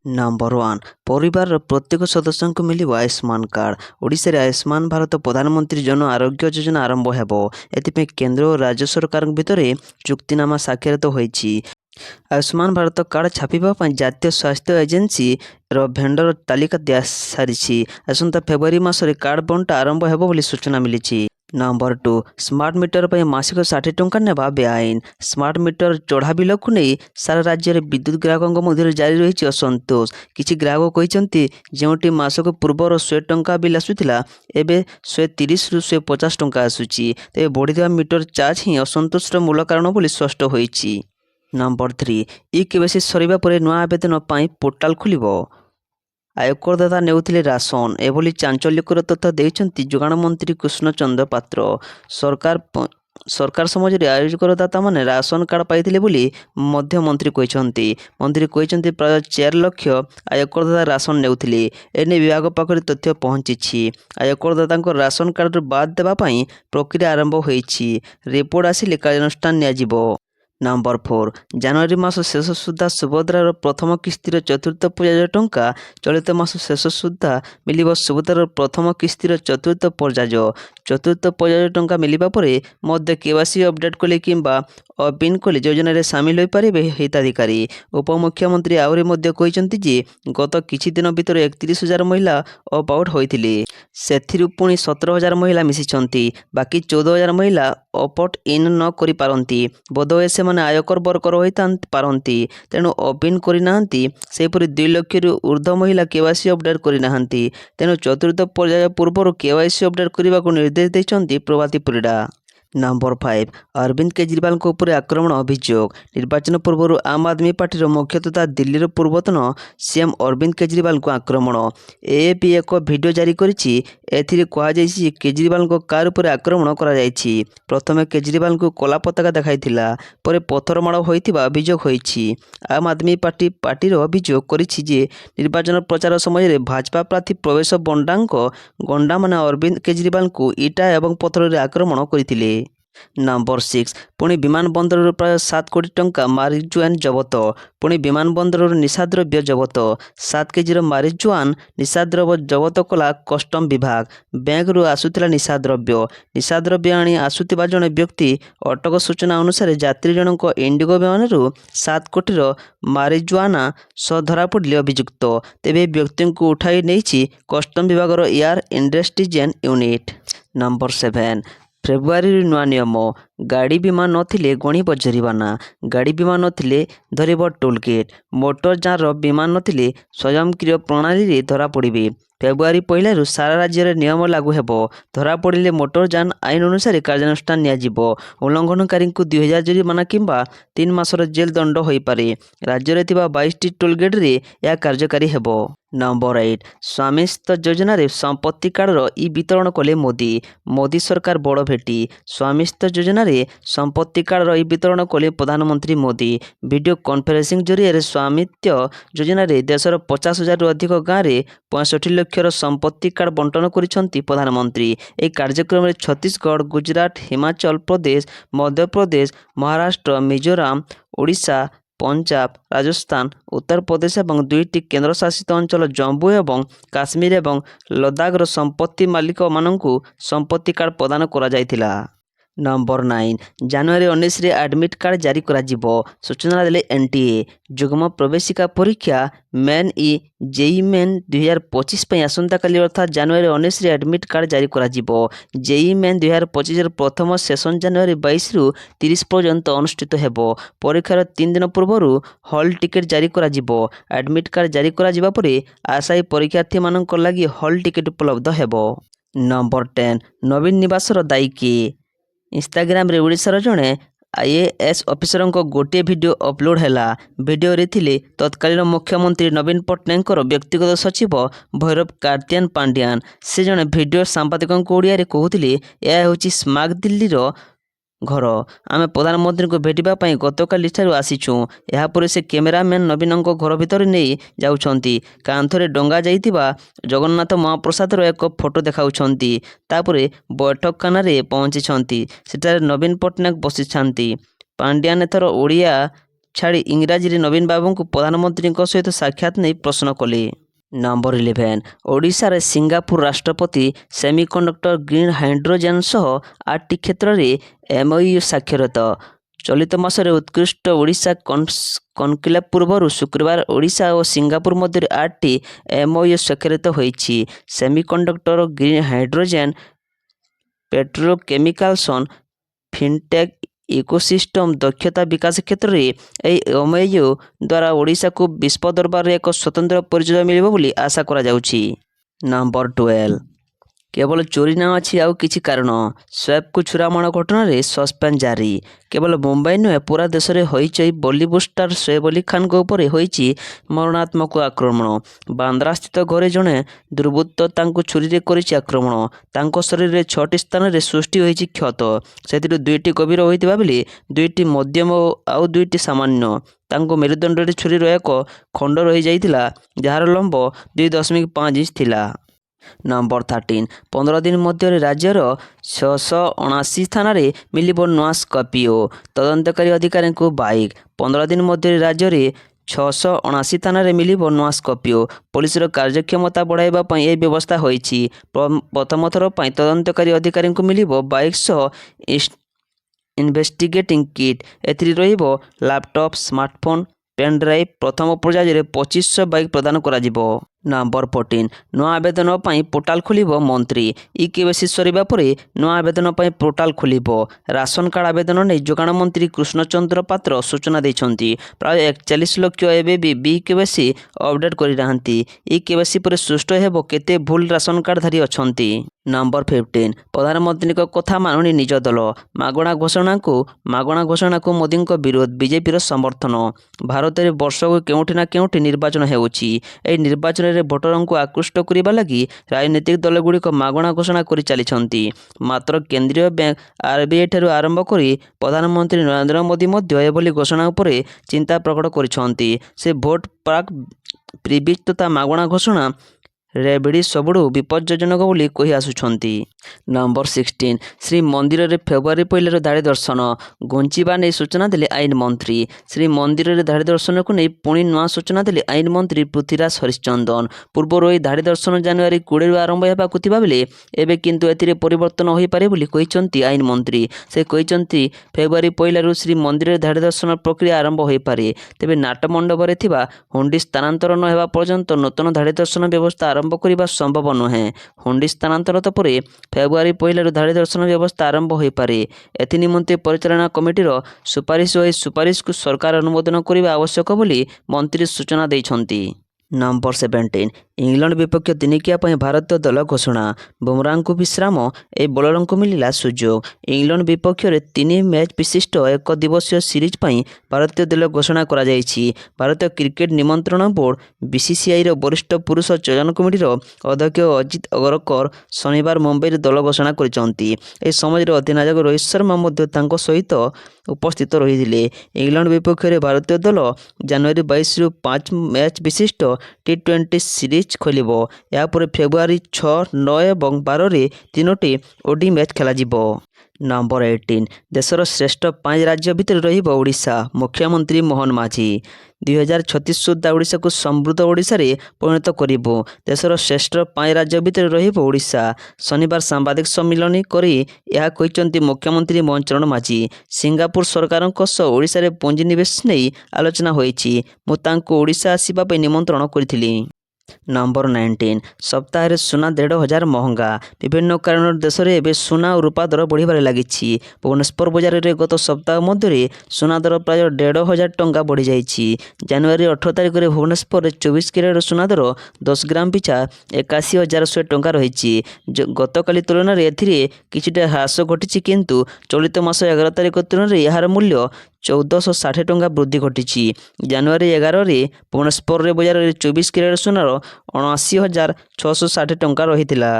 Number 1 परिवार प्रत्येक सदस्य को मिल आयुष्मान कार्ड। ओडिशा रे आयुष्मान भारत प्रधानमंत्री जन आरोग्य योजना आरंभ हेबो। एथिपे केंद्र और राज्य सरकार भितर चुक्तिनामा स्वाक्षरित होईछि। आयुष्मान भारत कार्ड छापिबा पई जातीय स्वास्थ्य एजेंसी रो भेंडर तालिका दिया सारिछि। आसंता फेब्रुआरी मासरे कार्ड बंटा आरंभ हेबो बोली सूचना मिलिछि। नंबर 2 स्मार्ट मीटर पर मासिक 60 टंका नेबा बेआईन। स्मार्ट मीटर चढ़ा बिलकु नहीं सारा राज्य में विद्युत ग्राहकों मध्य जारी रही असंतोष। किछि ग्राहक कहते जोटी मासक पूर्वर 100 टंका बिल आसूला एवं 130 रु 150 टंका आसूची। तेज बढ़ी मीटर चार्ज ही असंतोषर मूल कारण बोली स्पष्ट होईछि। नंबर 3 ई केवाईसी सरिबा परे नुआ आवेदन पाई पोर्टाल खुलिबो। आयकरदाता नेउथिले राशन एभली चांचल्यकर तथ्य देइछन्ति जोगाण मंत्री कृष्णचंद्र पात्र। सरकार समाज रे आयकरदाता माने राशन कार्ड पाइथिले बोली मध्य मंत्री कहिसन्ति। मंत्री कहिसन्ति प्राय 4 लाख आयकरदाता राशन नेउथिले। एने विभाग पाखरे तथ्य पहुंचिछि। आयकरदातांको राशन कार्ड बाद देबा पई प्रक्रिया आरंभ होईछि। रिपोर्ट आसिले कार्यानुष्ठान नियाजिबो। नंबर 4 जनवरी मास शेष सुधा सुभद्रार प्रथम किस्तिर चतुर्थ पर्याय टंका चलित मास शेष सुधा मिलिब। सुभद्रार प्रथम किस्तिर चतुर्थ पर्याय टंका मिलिबा परे मध्य केवाईसी अपडेट कले किंबा अपिन कले योजना रे शामिल होई पारिबे हिताधिकारी। उपमुख्यमंत्री आउरी मध्य कहिसन्ति जे गत किछि दिन भितर 31,000 महिला ऑप आउट होइथिले। सेथिरु पुणी 17,000 महिला मिसिछन्ति। बाकी 14,000 महिला ऑपआउट इन न करि पारंती। बोधहुए सेमाने आयकर वर्कर होइतांती तेणु अपिन करि नाहंती। सेपरि 2 लाख रु ऊर्ध्व महिला केवाईसी अपडेट करि नाहंती। तेणु चतुर्थ पर्याय पूर्व केवाईसी अपडेट करने निर्देश देइछन्ति प्रभाती परिडा। नंबर 5 अरविंद केजरीवाल को ऊपर आक्रमण अभियोग। निर्वाचन पूर्व आम आदमी पार्टी मुख्य तथा दिल्ली पूर्वतन सीएम अरविंद केजरीवाल को आक्रमण। एएपी एक वीडियो जारी करिछि। एथिरे कहुଯାଇଛି केजरीवाल को कार पर आक्रमण करा जायछि। प्रथमे केजरीवाल को कला पताका देखाइथिला परे पत्थरमाड़ होइतिबा अभियोग होइछि। आम आदमी पार्टी अभियोग करिछि जे निर्वाचन प्रचार समय भाजपा प्रार्थी प्रवेश गंडा माने अरविंद केजरीवाल को इटा एवं पत्थर रे आक्रमण करथिले। नंबर 6 पुणी विमान बंदर प्राय 7 कोटी टंका मारिजुआन जबत। पुणी विमान बंदर निशाद्रव्य जबत। 7 केजीर मारिजुआन निशाद्रव्य जबत कला कस्टम विभाग। बैंक रु आसुथिला निशाद्रव्य आनी आसुथिबा जणे व्यक्ति अटक सूचना अनुसार यात्री जनक इंडिगो विमान रु 7 कोटीर मारिजुआना सह धरा पड़े अभियुक्त। तेबे व्यक्ति को उठाई नहीं कस्टम विभाग air investigation unit. Number 7 February नुआ नियम। गाड़ी बीमा नथिले गणिब जरिमाना। गाड़ी बीमा नथिले धरिब टोलगेट। मोटर जार बीमा नथिले स्वयंक्रिय प्रणाली रे धरा पड़िबे। फेब्रुआरी 1 सारा राज्य में नियम लागू हेबो। धरा पड़िले मोटर जान आईन अनुसार कार्यानुष्ठान नियाजिबो। उल्लंघनकारी को 2000 जरिमाना किंबा 3 मासर जेल दंड होई पारे। राज्य रे थिबा 22टी टोलगेट रे या कार्यकारी हेबो। नंबर 8 स्वामित्व योजना रे संपत्ति कार्ड ई वितरण कले मोदी सरकार बड़ भेटी। स्वामित्व योजना रे संपत्ति कार्ड ई वितरण कले प्रधानमंत्री मोदी। वीडियो कॉन्फ्रेंसिंग जरिए स्वामित्व योजना रे देशर 50,000 रु अधिक गाँव में 65 लक्षर संपत्ति कार्ड बंटन करिसंती प्रधानमंत्री। एक कार्यक्रम में छत्तीसगढ़, गुजरात, हिमाचल प्रदेश, मध्य प्रदेश, महाराष्ट्र, मिजोराम, ओडिशा, पंजाब, राजस्थान, उत्तर प्रदेश और 2टी केंद्र शासित अंचल जम्मू एवं काश्मीर एवं लद्दाखर संपत्ति मालिक मानकु संपत्ति कार्ड प्रदान करा जायतिला। नंबर 9 जनवरी 19 रे एडमिट कार्ड जारी करा जिवो। सूचना देले एनटीए। जुग्म प्रवेशिका परीक्षा मेन जेई मेन 2025 पई आसंता काली अर्थात जनवरी 19 रे एडमिट कार्ड जारी करा जिवो। जेई मेन 2025 रे प्रथम सेशन जनवरी 22 रु 30 पर्यंत अनुष्ठित हेबो। परीक्षार 3 दिन पूर्व हॉल टिकेट जारी करा जिवो। एडमिट कार्ड जारी करा जिबा परे आशायी परीक्षार्थी मानक लागि हॉल टिकेट उपलब्ध हेबो। नंबर 10 नवीन निवासर दायी किए। इंस्टाग्राम रे ओडिशार जड़े आईएएस ऑफिसर गोटे वीडियो अपलोड हैला। वीडियो रे थिले तत्कालीन मुख्यमंत्री नवीन पट्टनायक व्यक्तिगत सचिव भैरव कार्तियान पांड्यान। से जड़े वीडियो सांबादिक ओडिया कहते यह हूँ स्मार्ट दिल्ली घर। आम प्रधानमंत्री को भेटा गतकाली आसीचु। यापर से कैमेरामैन नवीन घर भितर नहीं जाउछंती। कांथरे डंगा जाइतिबा जगन्नाथ महाप्रसादर एक फोटो देखाउछंती। तापरे बैठकखाना पहुंची। सेठारे नवीन पट्टनायक बसिछंती। पांड्यान एथर ओडिया ଛାଡ଼ି ଇଂରାଜୀରେ ନବୀନ ବାବୁଙ୍କୁ ପ୍ରଧାନମନ୍ତ୍ରୀଙ୍କ ସହିତ ସାକ୍ଷାତ ନେଇ ପ୍ରଶ୍ନ କଲେ। ନମ୍ବର 11 ଓଡ଼ିଶାରେ ସିଙ୍ଗାପୁର ରାଷ୍ଟ୍ରପତି ସେମିକଣ୍ଡକ୍ଟର ଗ୍ରୀନ୍ ହାଇଡ୍ରୋଜେନ୍ ସହ 8ଟି କ୍ଷେତ୍ରରେ MOU ସ୍ୱାକ୍ଷରିତ। ଚଳିତ ମାସରେ ଉତ୍କୃଷ୍ଟ ଓଡ଼ିଶା କନକ୍ଲେଭ ପୂର୍ବରୁ ଶୁକ୍ରବାର ଓଡ଼ିଶା ଓ ସିଙ୍ଗାପୁର ମଧ୍ୟରେ 8ଟି MOU ସ୍ୱାକ୍ଷରିତ ହୋଇଛି। Semiconductor, green hydrogen, petrochemicals, fintech, ecosystem ଦକ୍ଷତା ବିକାଶ କ୍ଷେତ୍ରରେ ଏହି MOU ଦ୍ୱାରା ଓଡ଼ିଶାକୁ ବିଶ୍ୱ ଦରବାରରେ ଏକ ସ୍ୱତନ୍ତ୍ର ପରିଚୟ ମିଳିବ ବୋଲି ଆଶା କରାଯାଉଛି। ନମ୍ବର 12 କେବଳ ଚୋରି ନାଁ ଅଛି ଆଉ କିଛି କାରଣ। ସ୍ୱେବକୁ ଛୁରାମାଡ଼ ଘଟଣାରେ ସସ୍ପେନ୍ସ ଜାରି। କେବଳ ମୁମ୍ବାଇ ନୁହେଁ, ପୂରା ଦେଶରେ ହଇଚଇ। ବଲିଉଡ୍ ଷ୍ଟାର ସୋଏବ ଅଲ୍ଲୀ ଖାନଙ୍କ ଉପରେ ହୋଇଛି ମରଣାତ୍ମକ ଆକ୍ରମଣ। ବାନ୍ଦ୍ରାସ୍ଥିତ ଘରେ ଜଣେ ଦୁର୍ବୃତ୍ତ ତାଙ୍କୁ ଛୁରୀରେ କରିଛି ଆକ୍ରମଣ। ତାଙ୍କ ଶରୀରରେ 6ଟି ସ୍ଥାନରେ ସୃଷ୍ଟି ହୋଇଛି କ୍ଷତ। ସେଥିରୁ 2ଟି ଗଭୀର ହୋଇଥିବା ବେଳେ 2ଟି ମଧ୍ୟମ ଓ ଆଉ 2ଟି ସାମାନ୍ୟ। ତାଙ୍କ ମେରୁଦଣ୍ଡରେ ଛୁରୀର ଏକ ଖଣ୍ଡ ରହିଯାଇଥିଲା, ଯାହାର ଲମ୍ବ 2.5 ଇଞ୍ଚ ଥିଲା। ନମ୍ବର 13 15 ଦିନ ମଧ୍ୟରେ ରାଜ୍ୟର 679 ଥାନାରେ ମିଳିବ ନୂଆ ସ୍କର୍ପିଓ। ତଦନ୍ତକାରୀ ଅଧିକାରୀଙ୍କୁ ବାଇକ୍। 15 ଦିନ ମଧ୍ୟରେ ରାଜ୍ୟରେ 679 ଥାନାରେ ମିଳିବ ନୂଆ ସ୍କର୍ପିଓ। ପୋଲିସର କାର୍ଯ୍ୟକ୍ଷମତା ବଢ଼ାଇବା ପାଇଁ ଏହି ବ୍ୟବସ୍ଥା ହୋଇଛି। ପ୍ରଥମ ଥର ପାଇଁ ତଦନ୍ତକାରୀ ଅଧିକାରୀଙ୍କୁ ମିଳିବ ବାଇକ୍ ସହ ଇନଭେଷ୍ଟିଗେଟିଂ କିଟ୍। ଏଥିରେ ରହିବ ଲାପଟପ୍, ସ୍ମାର୍ଟଫୋନ୍, ପେନ୍ ଡ୍ରାଇଭ୍। ପ୍ରଥମ ପର୍ଯ୍ୟାୟରେ 2500 ବାଇକ୍ ପ୍ରଦାନ କରାଯିବ। ନମ୍ବର 14 ନୂଆ ଆବେଦନ ପାଇଁ ପୋର୍ଟାଲ ଖୋଲିବ ମନ୍ତ୍ରୀ। EKYC ସରିବା ପରେ ନୂଆ ଆବେଦନ ପାଇଁ ପୋର୍ଟାଲ ଖୋଲିବ। ରାସନ କାର୍ଡ ଆବେଦନ ନେଇ ଯୋଗାଣ ମନ୍ତ୍ରୀ କୃଷ୍ଣଚନ୍ଦ୍ର ପାତ୍ର ସୂଚନା ଦେଇଛନ୍ତି। ପ୍ରାୟ 41 ଲକ୍ଷ ଏବେ ବି EKYC ଅପଡେଟ୍ କରିନାହାନ୍ତି। EKYC ପରେ ସ୍ପଷ୍ଟ ହେବ କେତେ ଭୁଲ ରାସନ କାର୍ଡଧାରୀ ଅଛନ୍ତି। ନମ୍ବର 15 ପ୍ରଧାନମନ୍ତ୍ରୀଙ୍କ କଥା ମାନୁନି ନିଜ ଦଳ। ମାଗଣା ଘୋଷଣାକୁ ମୋଦିଙ୍କ ବିରୋଧ, ବିଜେପିର ସମର୍ଥନ। ଭାରତରେ ବର୍ଷକୁ କେଉଁଠି ନା କେଉଁଠି ନିର୍ବାଚନ ହେଉଛି। ଏହି ନିର୍ବାଚନରେ ଭୋଟରଙ୍କୁ ଆକୃଷ୍ଟ କରିବା ଲାଗି ରାଜନୈତିକ ଦଳଗୁଡ଼ିକ ମାଗଣା ଘୋଷଣା କରି ଚାଲିଛନ୍ତି। ମାତ୍ର କେନ୍ଦ୍ରୀୟ ବ୍ୟାଙ୍କ RBI ଠାରୁ ଆରମ୍ଭ କରି ପ୍ରଧାନମନ୍ତ୍ରୀ ନରେନ୍ଦ୍ର ମୋଦି ମଧ୍ୟ ଏଭଳି ଘୋଷଣା ଉପରେ ଚିନ୍ତା ପ୍ରକଟ କରିଛନ୍ତି। ସେ ଭୋଟ ପ୍ରାକ୍ ପ୍ରିବିଜ୍ ତଥା ମାଗଣା ଘୋଷଣା ରେବଡି ସବୁଠୁ ବିପଜ୍ଜନକ ବୋଲି କହି ଆସୁଛନ୍ତି। ନମ୍ବର 16 ଶ୍ରୀମନ୍ଦିରରେ ଫେବୃଆରୀ ପହିଲାରୁ ଧାଡ଼ି ଦର୍ଶନ ଘୁଞ୍ଚିବା ନେଇ ସୂଚନା ଦେଲେ ଆଇନ ମନ୍ତ୍ରୀ। ଶ୍ରୀମନ୍ଦିରରେ ଧାଡ଼ି ଦର୍ଶନକୁ ନେଇ ପୁଣି ନୂଆ ସୂଚନା ଦେଲେ ଆଇନ ମନ୍ତ୍ରୀ ପୃଥ୍ୱୀରାଜ ହରିଚନ୍ଦନ। ପୂର୍ବରୁ ଏହି ଧାଡ଼ି ଦର୍ଶନ ଜାନୁଆରୀ 20ରୁ ଆରମ୍ଭ ହେବାକୁ ଥିବାବେଳେ ଏବେ କିନ୍ତୁ ଏଥିରେ ପରିବର୍ତ୍ତନ ହୋଇପାରେ ବୋଲି କହିଛନ୍ତି ଆଇନ ମନ୍ତ୍ରୀ। ସେ କହିଛନ୍ତି ଫେବୃଆରୀ ପହିଲାରୁ ଶ୍ରୀମନ୍ଦିରରେ ଧାଡ଼ି ଦର୍ଶନ ପ୍ରକ୍ରିୟା ଆରମ୍ଭ ହୋଇପାରେ। ତେବେ ନାଟମଣ୍ଡପରେ ଥିବା ହୁଣ୍ଡି ସ୍ଥାନାନ୍ତର ନ ହେବା ପର୍ଯ୍ୟନ୍ତ ନୂତନ ଧାଡ଼ି ଦର୍ଶନ ବ୍ୟବସ୍ଥା ଆରମ୍ଭ କରିବା ସମ୍ଭବ ନୁହେଁ। ହୁଣ୍ଡି ସ୍ଥାନାନ୍ତର ପରେ ଫେବୃଆରୀ ପହିଲାରୁ ଧାଡ଼ି ଦର୍ଶନ ବ୍ୟବସ୍ଥା ଆରମ୍ଭ ହୋଇପାରେ। ଏଥିନିମନ୍ତେ ପରିଚାଳନା କମିଟିର ସୁପାରିଶ ଓ ଏହି ସୁପାରିଶକୁ ସରକାର ଅନୁମୋଦନ କରିବା ଆବଶ୍ୟକ ବୋଲି ମନ୍ତ୍ରୀ ସୂଚନା ଦେଇଛନ୍ତି। ନମ୍ବର 17 ଇଂଲଣ୍ଡ ବିପକ୍ଷ ଦିନିକିଆ ପାଇଁ ଭାରତୀୟ ଦଳ ଘୋଷଣା। ବୁମରାଙ୍କୁ ବିଶ୍ରାମ, ଏହି ବୋଲରଙ୍କୁ ମିଳିଲା ସୁଯୋଗ। ଇଂଲଣ୍ଡ ବିପକ୍ଷରେ 3 ମ୍ୟାଚ୍ ବିଶିଷ୍ଟ ଏକ ଦିବସୀୟ ସିରିଜ୍ ପାଇଁ ଭାରତୀୟ ଦଳ ଘୋଷଣା କରାଯାଇଛି। ଭାରତୀୟ କ୍ରିକେଟ ନିମନ୍ତ୍ରଣ ବୋର୍ଡ BCCIର ବରିଷ୍ଠ ପୁରୁଷ ଚୟନ କମିଟିର ଅଧ୍ୟକ୍ଷ ଅଜିତ ଅଗରକର ଶନିବାର ମୁମ୍ବାଇରେ ଦଳ ଘୋଷଣା କରିଛନ୍ତି। ଏହି ସମୟରେ ଅଧିନାୟକ ରୋହିତ ଶର୍ମା ମଧ୍ୟ ତାଙ୍କ ସହିତ ଉପସ୍ଥିତ ରହିଥିଲେ। ଇଂଲଣ୍ଡ ବିପକ୍ଷରେ ଭାରତୀୟ ଦଳ ଜାନୁଆରୀ 22ରୁ 5 ମ୍ୟାଚ୍ ବିଶିଷ୍ଟ T20 ସିରିଜ୍ ଖେଳିବ। ଏହାପରେ ଫେବୃଆରୀ 6, 9 ଏବଂ 12ରେ 3ଟି ODI ମ୍ୟାଚ୍ ଖେଳାଯିବ। ନମ୍ବର 18 ଦେଶର ଶ୍ରେଷ୍ଠ 5 ରାଜ୍ୟ ଭିତରେ ରହିବ ଓଡ଼ିଶା। ମୁଖ୍ୟମନ୍ତ୍ରୀ ମୋହନ ମାଝୀ। 2036 ସୁଦ୍ଧା ଓଡ଼ିଶାକୁ ସମୃଦ୍ଧ ଓଡ଼ିଶାରେ ପରିଣତ କରିବୁ। ଦେଶର ଶ୍ରେଷ୍ଠ 5 ରାଜ୍ୟ ଭିତରେ ରହିବ ଓଡ଼ିଶା। ଶନିବାର ସାମ୍ବାଦିକ ସମ୍ମିଳନୀ କରି ଏହା କହିଛନ୍ତି ମୁଖ୍ୟମନ୍ତ୍ରୀ ମୋହନ ଚରଣ ମାଝୀ। ସିଙ୍ଗାପୁର ସରକାରଙ୍କ ସହ ଓଡ଼ିଶାରେ ପୁଞ୍ଜିନିବେଶ ନେଇ ଆଲୋଚନା ହୋଇଛି। ମୁଁ ତାଙ୍କୁ ଓଡ଼ିଶା ଆସିବା ପାଇଁ ନିମନ୍ତ୍ରଣ କରିଥିଲି। ନମ୍ବର 19 ସପ୍ତାହରେ ସୁନା 1,500 ମହଙ୍ଗା। ବିଭିନ୍ନ କାରଣରୁ ଦେଶରେ ଏବେ ସୁନା ଓ ରୂପା ଦର ବଢ଼ିବାରେ ଲାଗିଛି। ଭୁବନେଶ୍ୱର ବଜାରରେ ଗତ ସପ୍ତାହ ମଧ୍ୟରେ ସୁନା ଦର ପ୍ରାୟ 1,500 ଟଙ୍କା ବଢ଼ିଯାଇଛି। ଜାନୁଆରୀ 18 ତାରିଖରେ ଭୁବନେଶ୍ୱରରେ 24 କ୍ୟାରେଟ୍ ସୁନା ଦର 10 ଗ୍ରାମ ପିଛା 81,100 ଟଙ୍କା ରହିଛି। ଗତକାଲି ତୁଳନାରେ ଏଥିରେ କିଛିଟା ହ୍ରାସ ଘଟିଛି, କିନ୍ତୁ ଚଳିତ ମାସ 11 ତାରିଖ ତୁଳନାରେ ଏହାର ମୂଲ୍ୟ 1,460 ଟଙ୍କା ବୃଦ୍ଧି ଘଟିଛି। ଜାନୁଆରୀ 11ରେ ଭୁବନେଶ୍ୱର ବଜାରରେ 24 କ୍ୟାରେଟ୍ ସୁନାର 79,660 ଟଙ୍କା ରହିଥିଲା।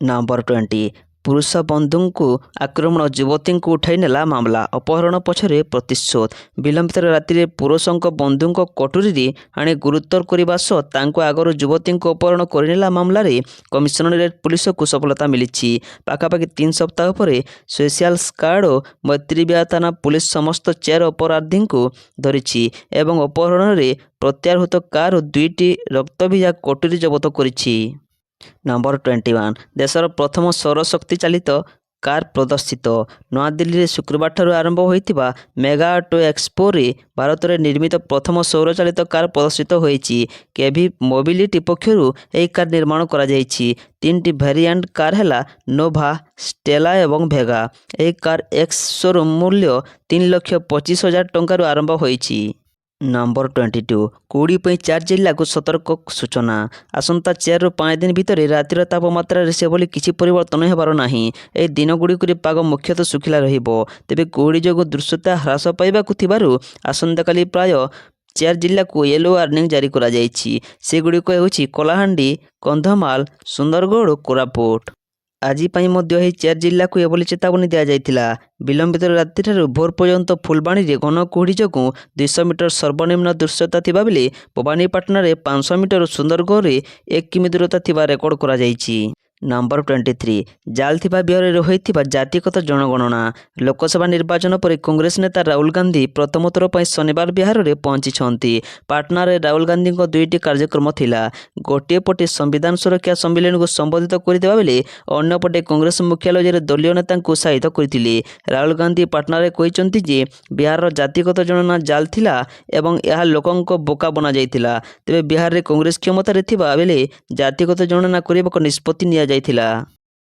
ନମ୍ବର 20 ପୁରୁଷ ବନ୍ଧୁଙ୍କୁ ଆକ୍ରମଣ, ଯୁବତୀଙ୍କୁ ଉଠାଇ ନେଲା ମାମଲା। ଅପହରଣ ପଛରେ ପ୍ରତିଶୋଧ। ବିଳମ୍ବିତ ରାତିରେ ପୁରୁଷଙ୍କ ବନ୍ଧୁଙ୍କ କଟୁରୀରେ ଆଣି ଗୁରୁତର କରିବା ସହ ତାଙ୍କୁ ଆଗରୁ ଯୁବତୀଙ୍କୁ ଅପହରଣ କରିନେଲା ମାମଲାରେ କମିଶନରେଟ୍ ପୁଲିସକୁ ସଫଳତା ମିଳିଛି। ପାଖାପାଖି 3 ସପ୍ତାହ ପରେ ସ୍ପେଶାଲ ସ୍କ୍ୱାଡ୍ ଓ ମୈତ୍ରୀବିହାର ଥାନା ପୁଲିସ ସମସ୍ତ 4 ଅପରାଧୀଙ୍କୁ ଧରିଛି ଏବଂ ଅପହରଣରେ ପ୍ରତ୍ୟାହୃତ କାର୍ ଓ 2ଟି ରକ୍ତଭିଜା କଟୁରୀ ଜବତ କରିଛି। ନମ୍ବର 21 ଦେଶର ପ୍ରଥମ ସୌରଶକ୍ତି ଚାଳିତ କାର୍ ପ୍ରଦର୍ଶିତ। ନୂଆଦିଲ୍ଲୀରେ ଶୁକ୍ରବାରଠାରୁ ଆରମ୍ଭ ହୋଇଥିବା ମେଗା ଅଟୋ ଏକ୍ସପୋରେ ଭାରତରେ ନିର୍ମିତ ପ୍ରଥମ ସୌରଚାଳିତ କାର୍ ପ୍ରଦର୍ଶିତ ହୋଇଛି। କେଭି ମୋବିଲିଟି ପକ୍ଷରୁ ଏହି କାର୍ ନିର୍ମାଣ କରାଯାଇଛି। 3ଟି ଭେରିଆଣ୍ଟ କାର୍ ହେଲା ନୋଭା, ଷ୍ଟେଲା ଏବଂ ଭେଗା। ଏହି କାର୍ ଏକ୍ସ ଶୋରୁମ୍ ମୂଲ୍ୟ 3,25,000 ଟଙ୍କାରୁ ଆରମ୍ଭ ହୋଇଛି। ନମ୍ବର 22 କୁହୁଡ଼ି ପାଇଁ 4 ଜିଲ୍ଲାକୁ ସତର୍କ ସୂଚନା। ଆସନ୍ତା 4ରୁ 5 ଦିନ ଭିତରେ ରାତିର ତାପମାତ୍ରାରେ ସେଭଳି କିଛି ପରିବର୍ତ୍ତନ ହେବାର ନାହିଁ। ଏହି ଦିନଗୁଡ଼ିକରେ ପାଗ ମୁଖ୍ୟତଃ ଶୁଖିଲା ରହିବ। ତେବେ କୁହୁଡ଼ି ଯୋଗୁଁ ଦୃଶ୍ୟତା ହ୍ରାସ ପାଇବାକୁ ଥିବାରୁ ଆସନ୍ତାକାଲି ପ୍ରାୟ 4 ଜିଲ୍ଲାକୁ ୟେଲୋ ୱାର୍ଣ୍ଣିଂ ଜାରି କରାଯାଇଛି। ସେଗୁଡ଼ିକ ହେଉଛି କଳାହାଣ୍ଡି, କନ୍ଧମାଳ, ସୁନ୍ଦରଗଡ଼ ଓ କୋରାପୁଟ। ଆଜି ପାଇଁ ମଧ୍ୟ ଏହି 4 ଜିଲ୍ଲାକୁ ଏଭଳି ଚେତାବନୀ ଦିଆଯାଇଥିଲା। ବିଳମ୍ବିତ ରାତିଠାରୁ ଭୋର ପର୍ଯ୍ୟନ୍ତ ଫୁଲବାଣୀରେ ଘନ କୁହୁଡ଼ି ଯୋଗୁଁ 200 ମିଟର ସର୍ବନିମ୍ନ ଦୃଶ୍ୟତା ଥିବାବେଳେ ଭବାନୀପାଟଣାରେ 500 ମିଟର ଓ ସୁନ୍ଦରଗଡ଼ରେ 1 କିମି ଦୂରତା ଥିବା ରେକର୍ଡ କରାଯାଇଛି। ନମ୍ବର 23 ଜାଲ୍ ଥିବା ବିହାରରେ ହୋଇଥିବା ଜାତିଗତ ଜନଗଣନା। ଲୋକସଭା ନିର୍ବାଚନ ପରେ କଂଗ୍ରେସ ନେତା ରାହୁଲ ଗାନ୍ଧୀ ପ୍ରଥମ ଥର ପାଇଁ ଶନିବାର ବିହାରରେ ପହଞ୍ଚିଛନ୍ତି। ପାଟନାରେ ରାହୁଲ ଗାନ୍ଧୀଙ୍କ 2ଟି କାର୍ଯ୍ୟକ୍ରମ ଥିଲା। ଗୋଟିଏ ପଟେ ସମ୍ବିଧାନ ସୁରକ୍ଷା ସମ୍ମିଳନୀକୁ ସମ୍ବୋଧିତ କରିଦେବା ବେଳେ ଅନ୍ୟପଟେ କଂଗ୍ରେସ ମୁଖ୍ୟାଳୟରେ ଦଳୀୟ ନେତାଙ୍କୁ ଉତ୍ସାହିତ କରିଥିଲେ। ରାହୁଲ ଗାନ୍ଧୀ ପାଟନାରେ କହିଛନ୍ତି ଯେ ବିହାରର ଜାତିଗତ ଜନଗଣନା ଜାଲ୍ ଥିଲା ଏବଂ ଏହା ଲୋକଙ୍କ ବୋକା ବନାଯାଇଥିଲା। ତେବେ ବିହାରରେ କଂଗ୍ରେସ କ୍ଷମତାରେ ଥିବା ବେଳେ ଜାତିଗତ ଜନଗଣନା କରିବାକୁ ନିଷ୍ପତ୍ତି ନିଆଯାଇଥିଲା।